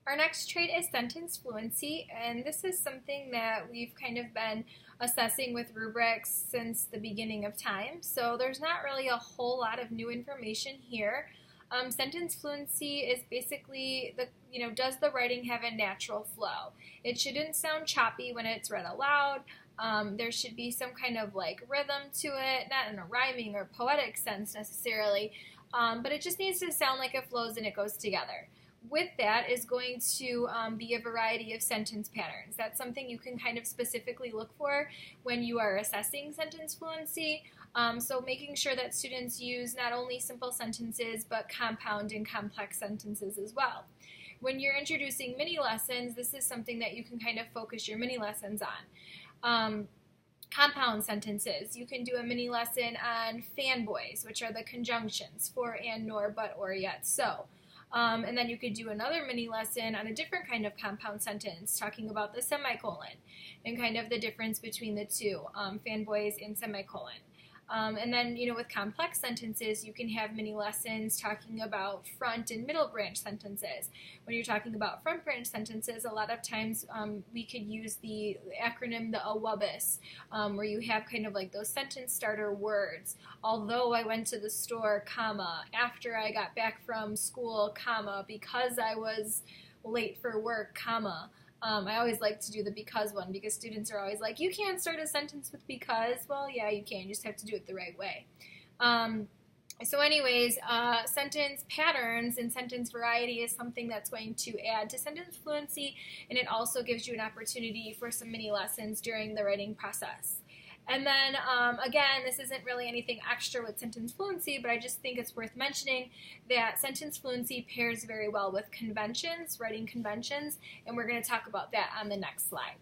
Our next trait is sentence fluency, and this is something that we've kind of been assessing with rubrics since the beginning of time, so there's not really a whole lot of new information here. Sentence fluency is basically does the writing have a natural flow? It shouldn't sound choppy when it's read aloud. There should be some kind of like rhythm to it, not in a rhyming or poetic sense necessarily, but it just needs to sound like it flows and it goes together. With that is going to be a variety of sentence patterns. That's something you can kind of specifically look for when you are assessing sentence fluency. So making sure that students use not only simple sentences but compound and complex sentences as well. When you're introducing mini lessons, this is something that you can kind of focus your mini lessons on. Compound sentences. You can do a mini lesson on fanboys, which are the conjunctions for, and, nor, but, or, yet, so. And then you could do another mini lesson on a different kind of compound sentence, talking about the semicolon and kind of the difference between the two, fanboys and semicolon. And then, with complex sentences, you can have mini lessons talking about front and middle branch sentences. When you're talking about front branch sentences, a lot of times we could use the acronym, the AWUBIS, where you have kind of like those sentence starter words. Although I went to the store, comma, after I got back from school, comma, because I was late for work, comma. I always like to do the because one because students are always like, you can't start a sentence with because. Well, yeah, you can. You just have to do it the right way. So anyways, sentence patterns and sentence variety is something that's going to add to sentence fluency, and it also gives you an opportunity for some mini lessons during the writing process. And then, again, this isn't really anything extra with sentence fluency, but I just think it's worth mentioning that sentence fluency pairs very well with conventions, writing conventions, and we're going to talk about that on the next slide.